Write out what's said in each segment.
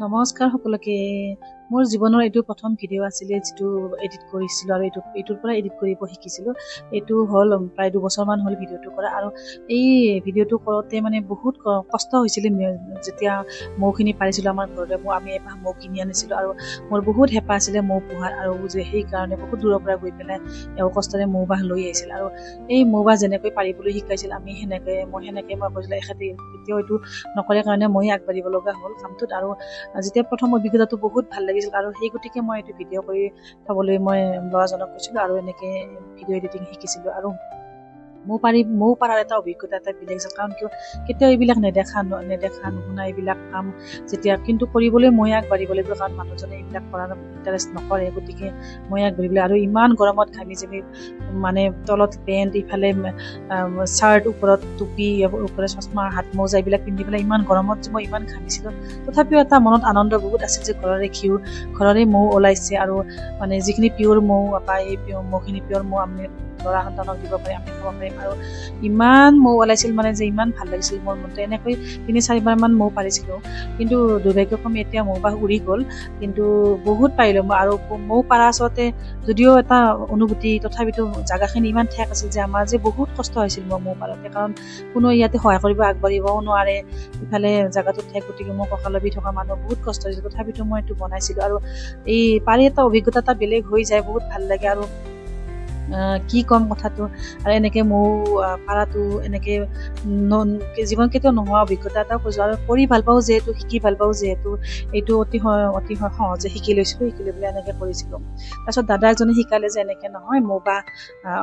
নমস্কাৰ সকলোকে। মোৰ জীৱনৰ এইটো প্ৰথম ভিডিঅ' আছিলে যিটো এডিট কৰিছিলোঁ আৰু এইটোৰ পৰা এডিট কৰিব শিকিছিলোঁ। এইটো হ'ল প্ৰায় 2 বছৰমান হ'ল ভিডিঅ'টো কৰা। আৰু এই ভিডিঅ'টো কৰোঁতে মানে বহুত কষ্ট হৈছিলে। যেতিয়া মৌখিনি পাৰিছিলোঁ আমাৰ ঘৰতে আমি এপাহ মৌ কিনি আনিছিলোঁ আৰু মোৰ বহুত হেঁপাহ আছিলে মৌ পোহাৰ, আৰু সেইকাৰণে বহুত দূৰৰ পৰা গৈ পেলাই কষ্টৰে মৌবাহ লৈ আহিছিল। আৰু এই মৌবাহ যেনেকৈ পাৰিবলৈ শিকাইছিল মই সেনেকৈ কৈছিলোঁ। এখেতে কেতিয়াও এইটো নকৰে কাৰণে মই আগবাঢ়িব লগা হ'ল কামটোত। আৰু যেতিয়া প্ৰথম অভিজ্ঞতাটো বহুত ভাল লাগিছিল, আৰু সেই গতিকে মই এইটো ভিডিঅ' কৰি থ'বলৈ মই ল'ৰাজনক কৈছিলোঁ আৰু এনেকৈ ভিডিঅ' এডিটিং শিকিছিলোঁ। আৰু মৌ পাৰাৰ এটা অভিজ্ঞতা এটা বেলেগ আছিল, কাৰণ কেতিয়াও এইবিলাক নেদেখা নুশুনা এইবিলাক কাম যেতিয়া কিন্তু কৰিবলৈ মই আগবাঢ়িব লাগিব, কাৰণ মানুহজনে এইবিলাক কৰাৰ ইণ্টাৰেষ্ট নকৰে। গতিকে মই আগবাঢ়িবলৈ, আৰু ইমান গৰমত ঘামি জামি মানে তলত পেণ্ট, ইফালে চাৰ্ট, ওপৰত টুপি, ওপৰত চশমা, হাত মোজা এইবিলাক পিন্ধি পেলাই ইমান গৰমত যে মই ইমান ঘামিছিলোঁ। তথাপিও এটা মনত আনন্দ বহুত আছিল যে ঘৰৰে মৌ ওলাইছে, আৰু মানে যিখিনি পিয়ৰ মৌ বা এই মৌখিনি পিয়ৰ মৌ আমি ল'ৰা সন্তানক দিব পাৰিম, আমি খাব পাৰিম। আৰু ইমান মৌ ওলাইছিল মানে যে ইমান ভাল লাগিছিল মোৰ মনটো। এনেকৈ 3-4বাৰমান মৌ পাৰিছিলোঁ, কিন্তু দুৰ্ভাগ্যক্ৰমে এতিয়া মৌবাহ উৰি গ'ল। কিন্তু বহুত পাৰিলোঁ আৰু মৌ পাৰা আচলতে যদিও এটা অনুভূতি, তথাপিতো জাগাখিনি ইমান ঠেক আছিল যে আমাৰ যে বহুত কষ্ট হৈছিল মৌ পাৰোঁতে, কাৰণ কোনো ইয়াতে সহায় কৰিব আগবাঢ়িবও নোৱাৰে। ইফালে জাগাটো ঠেক, গতিকে মোৰ কঁকালৰ বিষ থকা মানুহ বহুত কষ্ট হৈছিল। তথাপিতো মই এইটো বনাইছিলোঁ, আৰু এই পাৰি এটা অভিজ্ঞতা এটা বেলেগ হৈ যায়, বহুত ভাল লাগে। আৰু কি ক'ম কথাটো, আৰু এনেকৈ মৌ পাৰাটো এনেকৈ জীৱন কেতিয়াও নোহোৱা অভিজ্ঞতা এটা কৈছোঁ। আৰু কৰি ভাল পাওঁ যিহেতু, শিকি ভাল পাওঁ যিহেতু, এইটো অতি সহজে শিকি লৈছিলোঁ। শিকি লৈ পেলাই এনেকৈ কৰিছিলোঁ। তাৰপিছত দাদা এজনে শিকালে যে এনেকৈ নহয়, মৌ বা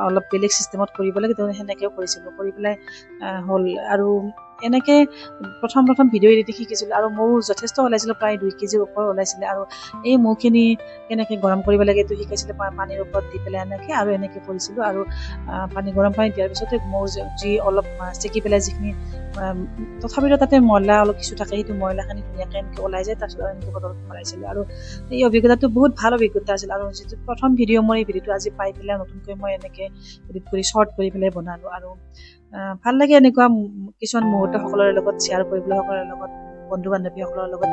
অলপ বেলেগ চিষ্টেমত কৰিব লাগে, সেনেকৈও কৰিছিলোঁ। কৰি পেলাই হ'ল। আৰু এনেকৈ প্ৰথম ভিডিঅ' এডিটিং শিকিছিলোঁ, আৰু মৌ যথেষ্ট ওলাইছিলোঁ, প্ৰায় 2 কেজিৰ ওপৰত ওলাইছিলে। আৰু এই মৌখিনি কেনেকৈ গৰম কৰিব লাগে এইটো শিকাইছিলে, পানীৰ ওপৰত দি পেলাই এনেকৈ, আৰু এনেকৈ কৰিছিলোঁ। আৰু গৰম পানী দিয়াৰ পিছতে মৌ যি অলপ চেকি পেলাই যিখিনি তথাপিতো তাতে ময়লা অলপ কিছু থাকে, সেইটো ময়লাখিনি ধুনীয়াকৈ এনেকৈ ওলাই যায়। তাৰপিছত এনেকৈ বটলত ভৰাইছিলোঁ। আৰু এই অভিজ্ঞতাটো বহুত ভাল অভিজ্ঞতা আছিল। আৰু যিটো প্ৰথম ভিডিঅ' মই এই ভিডিঅ'টো আজি পাই পেলাই নতুনকৈ মই এনেকৈ এডিট কৰি শ্বৰ্ট কৰি পেলাই বনালোঁ। আৰু ভাল লাগে এনেকুৱা কিছুমান মুহূৰ্ত সকলোৰে লগত শ্বেয়াৰ কৰিবলৈ, সকলোৰে লগত বন্ধু বান্ধৱীসকলৰ লগত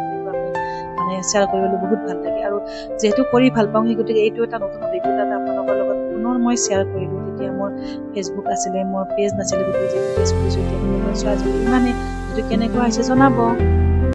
মানে শ্বেয়াৰ কৰিবলৈ বহুত ভাল লাগে। আৰু যিহেতু কৰি ভাল পাওঁ, সেই গতিকে এইটো এটা নতুন অভিজ্ঞতা এটা আপোনালোকৰ লগত পুনৰ মই শ্বেয়াৰ কৰিলোঁ। তেতিয়া মোৰ ফেচবুক আছিলে, মোৰ পেজ নাছিলে, গতিকে যিহেতু পেজ খুলিছোঁ, এতিয়া চোৱা যদি ইমানে, যদি কেনেকুৱা হৈছে জনাব।